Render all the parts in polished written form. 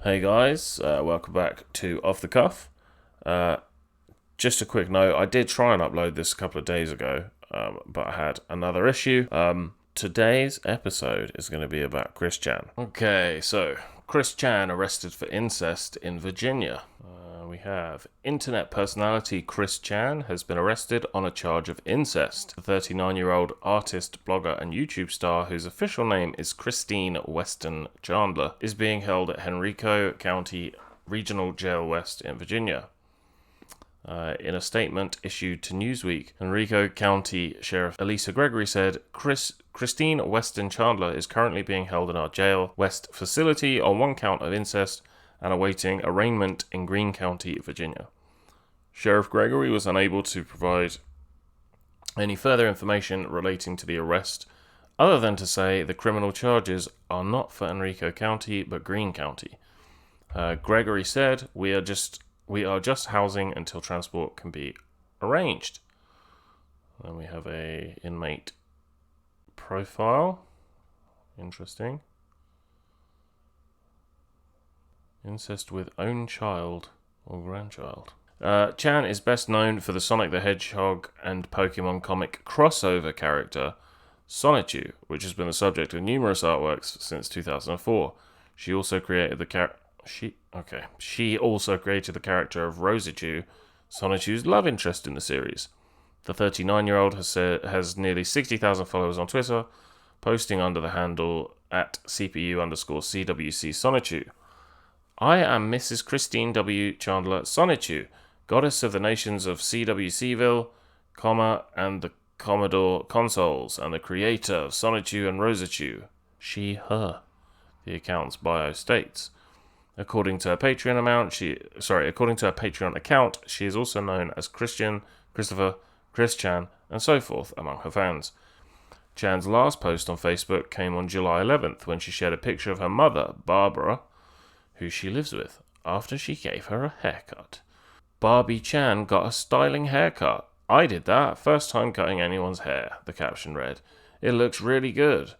Hey guys, welcome back to Off the Cuff. Just a quick note, I did try and upload this a couple of days ago, but I had another issue. Today's episode is going to be about Chris Chan. Okay, so Chris Chan arrested for incest in Virginia. We have internet personality Chris Chan has been arrested on a charge of incest. The 39-year-old artist, blogger, and YouTube star, whose official name is Christine Weston Chandler, is being held at Henrico County Regional Jail West in Virginia. In a statement issued to Newsweek, Henrico County Sheriff Elisa Gregory said, Christine Weston Chandler is currently being held in our jail West facility on one count of incest and awaiting arraignment in Greene County, Virginia. Sheriff Gregory was unable to provide any further information relating to the arrest, other than to say the criminal charges are not for Henrico County but Greene County. Gregory said, We are just housing until transport can be arranged. Then we have a inmate profile. Interesting. Incest with own child or grandchild. Chan is best known for the Sonic the Hedgehog and Pokemon comic crossover character Sonichu, which has been the subject of numerous artworks since 2004. She also created the character of Rosichu, Sonichu's love interest in the series. The 39-year-old has nearly 60,000 followers on Twitter, posting under the handle at CPU_CWC Sonichu. I am Mrs. Christine W. Chandler Sonichu, goddess of the nations of CWCville, and the Commodore consoles, and the creator of Sonichu and Rosichu. She, her. The account's bio states. According to her Patreon account, she is also known as Christian, Christopher, Chris Chan, and so forth among her fans. Chan's last post on Facebook came on July 11th when she shared a picture of her mother, Barbara, who she lives with, after she gave her a haircut. Barbie Chan got a styling haircut. I did that, first time cutting anyone's hair, the caption read. It looks really good.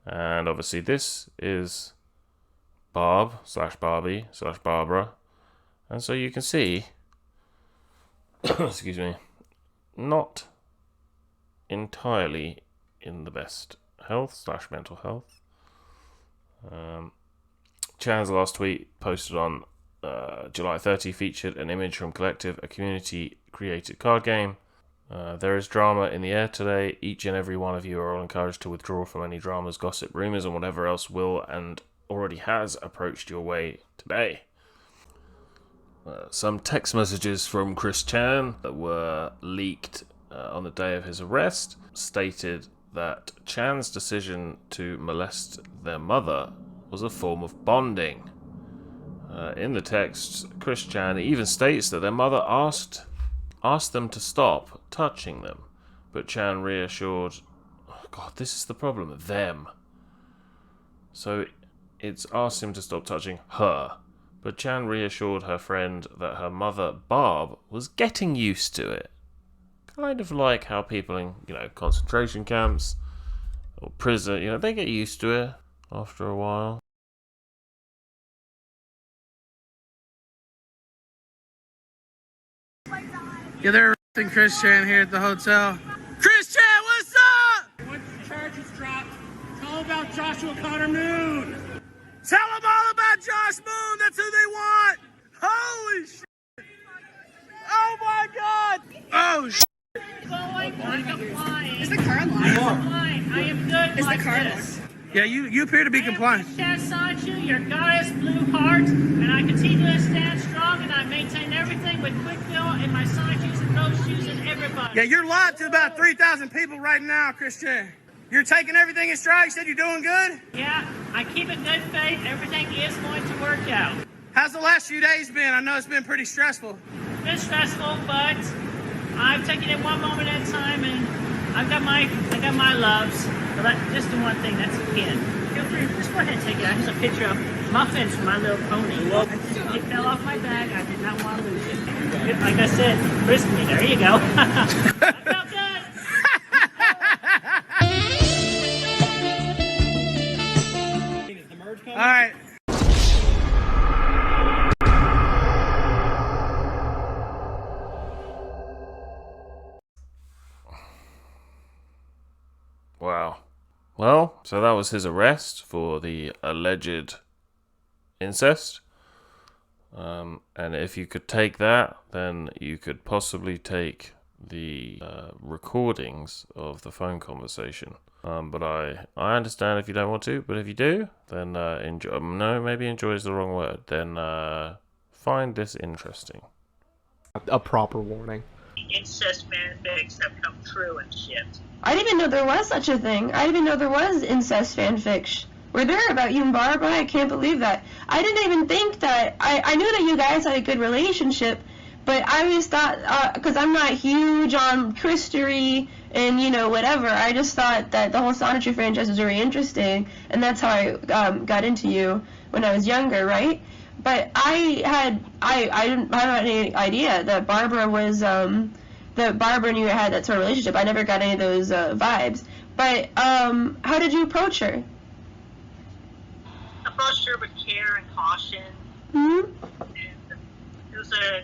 And obviously this is Barb/Barbie/Barbara. And so you can see, excuse me, not entirely in the best health/mental health. Chan's last tweet, posted on July 30, featured an image from Collective, a community-created card game. There is drama in the air today. Each and every one of you are all encouraged to withdraw from any dramas, gossip, rumours, and whatever else will and already has approached your way today. Some text messages from Chris Chan that were leaked on the day of his arrest stated that Chan's decision to molest their mother was a form of bonding. In the text, Chris Chan even states that their mother asked them to stop touching them, but Chan reassured, oh God, this is the problem, them. So it's asked him to stop touching her, but Chan reassured her friend that her mother, Barb, was getting used to it. Kind of like how people in, concentration camps or prison, they get used to it after a while. Yeah, they're arresting Chris Chan here at the hotel. Chris Chan, what's up? Once the charges dropped, tell them about Joshua Connor Moon. Tell them all about Josh Moon. That's who they want. Holy shit. Oh my God. Oh shit. Is the car alive? I am good. Is the car alive? Yeah, you appear to be compliant. Chan Sorceress, your goddess, blue heart, and I continue to stand strong, and I maintain everything with quick fill and my Sonic shoes and Rose shoes and everybody. Yeah, you're live to about 3,000 people right now, Chris Chan. You're taking everything in stride. You said you're doing good? Yeah, I keep a good faith. Everything is going to work out. How's the last few days been? I know it's been pretty stressful. It's been stressful, but I've taken it one moment at a time, and I got my loves. But just the one thing, that's a pin. Feel free, just go ahead and take it. Here's a picture of muffins from My Little Pony. It fell off my bag. I did not want to lose it. Like I said, frisk me. There you go. I felt good. All right. Well, so that was his arrest for the alleged incest. And if you could take that, then you could possibly take the recordings of the phone conversation. But I understand if you don't want to, but if you do, then enjoy. No, maybe enjoy is the wrong word. Then find this interesting. A proper warning. Incest fanfics have come true and shit. I didn't even know there was such a thing. I didn't even know there was incest fanfics. Were there about you and Barbara? I can't believe that. I didn't even think that. I knew that you guys had a good relationship, but I always thought, because I'm not huge on Christery and, you know, whatever, I just thought that the whole Sonichu franchise was very interesting, and that's how I got into you when I was younger, right? But I didn't have any idea that Barbara was, that Barbara and you had that sort of relationship. I never got any of those vibes. But how did you approach her? I approached her with care and caution, Mm-hmm. and it was a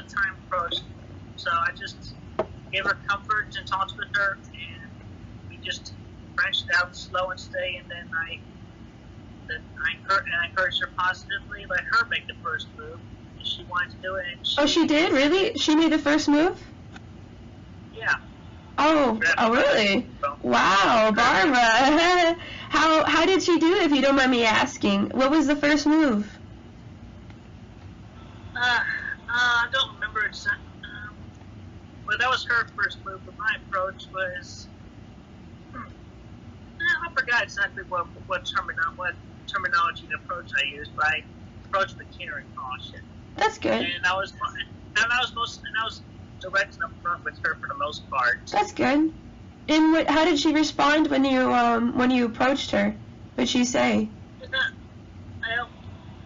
time approach. So I just gave her comfort and talked with her, and we just branched out slow and steady. And then I encouraged her positively, let her make the first move. And she wanted to do it. And She did? Really? She made the first move? Yeah. Oh, really? Wow, Barbara. How did she do it, if you don't mind me asking? What was the first move? I don't remember exactly. Well, that was her first move, but my approach was. I forgot exactly what terminology and approach I used, but I approached with care and caution. That's good. And I was direct and upfront with her for the most part. That's good. And how did she respond when you approached her? What'd she say?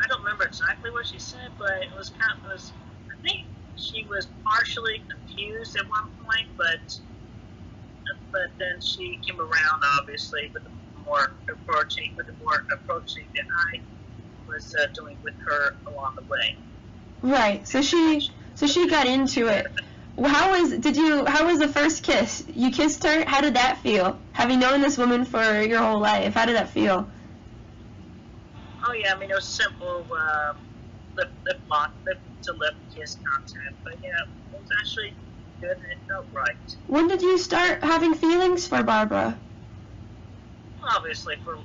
I don't remember exactly what she said, but it was I think she was partially confused at one point, but then she came around, obviously, with the more approaching that I was doing with her along the way. Right. So she got into it. How was the first kiss? You kissed her? How did that feel? Having known this woman for your whole life, how did that feel? Oh yeah, I mean it was simple lip to lip kiss contact, but yeah, it was actually good and it felt right. When did you start having feelings for Barbara? Obviously for a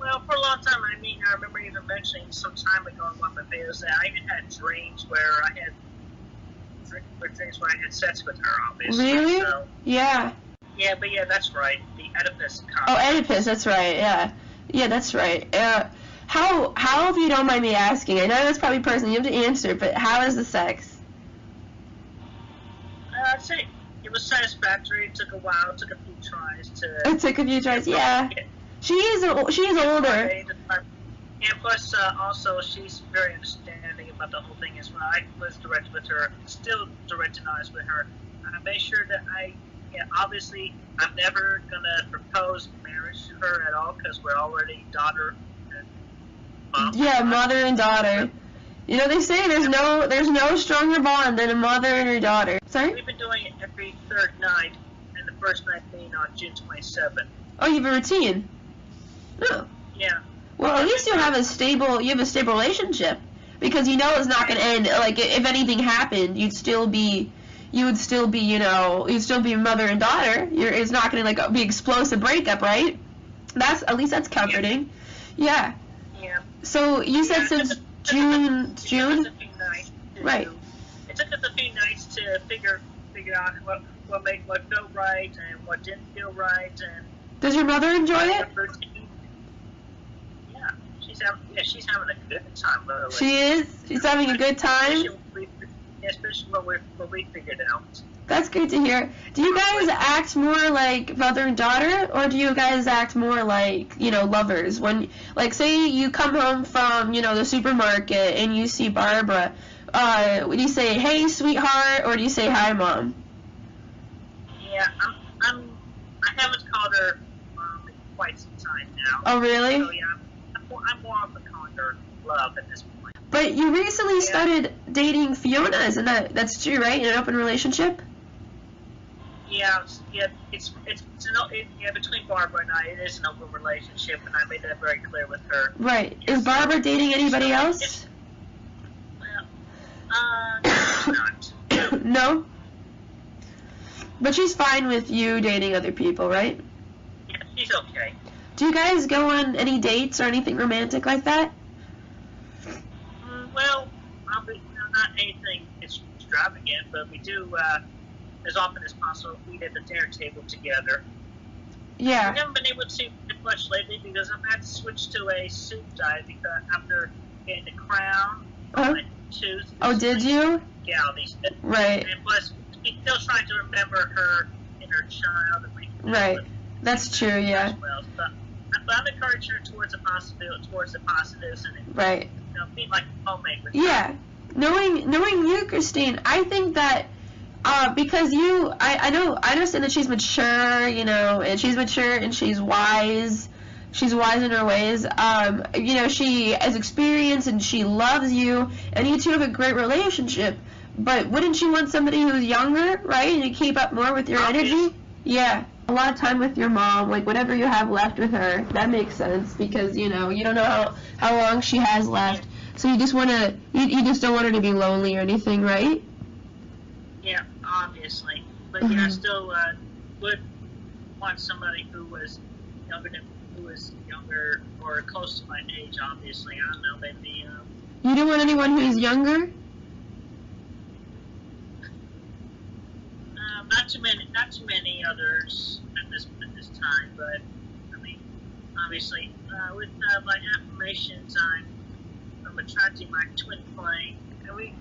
long time. I mean, I remember even mentioning some time ago in one of my videos that I even had dreams where I had sex with her, obviously. Really? So, Yeah. yeah, but yeah, that's right. The Oedipus complex. Oh, Oedipus, that's right, yeah. Yeah, that's right. How, if you don't mind me asking, I know that's probably personal, you have to answer, but how is the sex? I'd say it was satisfactory. It took a while. It took a few tries to... It took a few tries, yeah. She is older. And plus, also, she's very understanding about the whole thing as well. I was direct with her, still direct and honest with her. I made sure that obviously, I'm never going to propose marriage to her at all because we're already daughter and mom. Yeah, mother and daughter. You know, they say there's no stronger bond than a mother and her daughter. Sorry? We've been doing it every third night, and the first night being on June 27th. Oh, you have a routine? Oh. Yeah. Well, at least you have a stable relationship, because you know it's not going to end. Like, if anything happened, you'd still be mother and daughter. It's not going to be explosive breakup, right? At least that's comforting. Yeah. Yeah. So you said since June. Right. It took us a few nights to figure out what felt right and what didn't feel right. And does your mother enjoy it? She's having a good time, literally. She is? She's having a good time? Especially what we figured out. That's good to hear. Do you guys act more like mother and daughter, or do you guys act more like, lovers? When, like, say you come home from, the supermarket and you see Barbara, do you say, hey, sweetheart, or do you say, hi, mom? Yeah, I haven't called her mom in quite some time now. Oh, really? So, yeah, I'm more often calling her love at this point. But you recently started dating Fiona, isn't that's true, right? In an open relationship? Between Barbara and I, it is an open relationship, and I made that very clear with her. Right. Is Barbara dating anybody else? Well, she's not. No? But she's fine with you dating other people, right? Yeah, she's okay. Do you guys go on any dates or anything romantic like that? Well, not anything extravagant, but we do, as often as possible, eat at the dinner table together. Yeah. I've never been able to do much lately because I've had to switch to a soup diet because after getting the crown on my tooth. Oh, did you? Yeah, these days. Right. And plus, she's still trying to remember her inner child. Right. That's true, yeah. Well, but I'm encouraging her towards the positives, and right. Being like homemade with yeah. Knowing you, Christine, I think that because I understand that she's mature, and she's mature and she's wise. She's wise in her ways. She has experience and she loves you, and you two have a great relationship. But wouldn't you want somebody who's younger, right, and to keep up more with your energy? Yeah. A lot of time with your mom, like whatever you have left with her, that makes sense because you don't know how long she has left. So you just you just don't want her to be lonely or anything, right? Yeah, obviously. But I still would want somebody who was younger or close to my age, obviously. I don't know, maybe You don't want anyone who's younger? Not too many others at this time, but I mean, obviously, with my affirmations, I'm attracting my twin flame, and we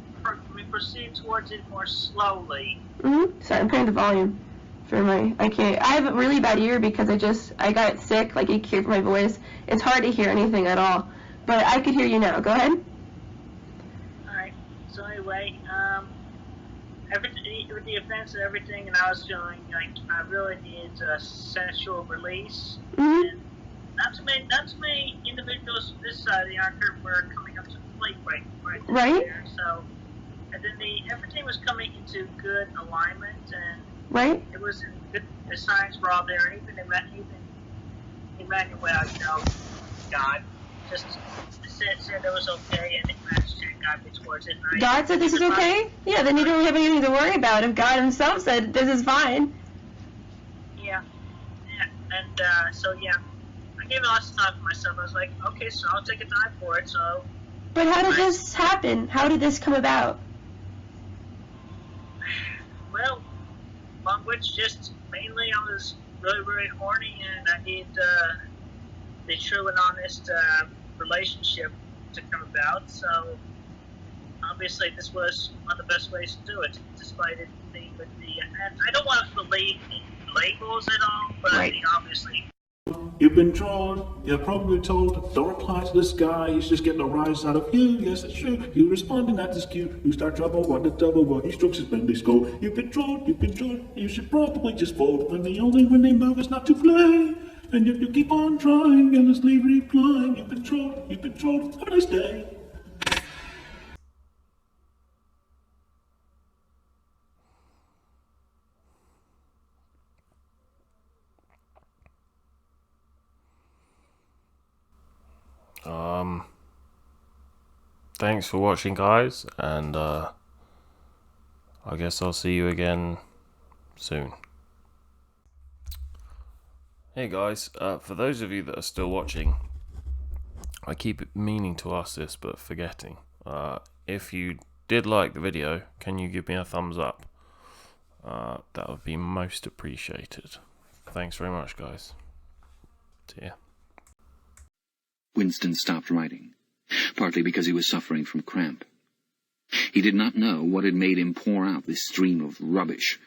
proceed towards it more slowly. Sorry, I'm paying the volume for I have a really bad ear because I got sick, like you can hear from my voice. It's hard to hear anything at all, but I could hear you now. Go ahead. Alright, so anyway, with the events and everything, and I was feeling like I really needed a sensual release. And not too many individuals this side of the arc were coming up to the plate right there. So, and then everything was coming into good alignment, and it was in good. The signs were all there, and even Emmanuel, God, just said it was okay, and it matched and got me towards it. God said this is okay? Yeah, then you don't have anything to worry about if God himself said this is fine. Yeah. And so I gave it lots of time for myself. I was like, okay, so I'll take a dive for it, so. But how did this happen? How did this come about? Well, among which just mainly I was really, really horny, and I needed the true and honest relationship to come about. So obviously this was one of the best ways to do it, despite it being with and I don't want to believe in labels at all, but obviously. You've been trolled, you're probably told, don't reply to this guy, he's just getting a rise out of you. Yes, it's true, you responding, that is cute. You start trouble, want the double, while he strokes his bendy skull. You've been trolled, you should probably just fold. When the only when they move is not to play. And yet you keep on trying, endlessly replying. You've been trolled, have a nice day. Thanks for watching, guys, and I guess I'll see you again soon. Hey guys, for those of you that are still watching, I keep meaning to ask this but forgetting. If you did like the video, can you give me a thumbs up? That would be most appreciated. Thanks very much, guys. See ya. Winston stopped writing, partly because he was suffering from cramp. He did not know what had made him pour out this stream of rubbish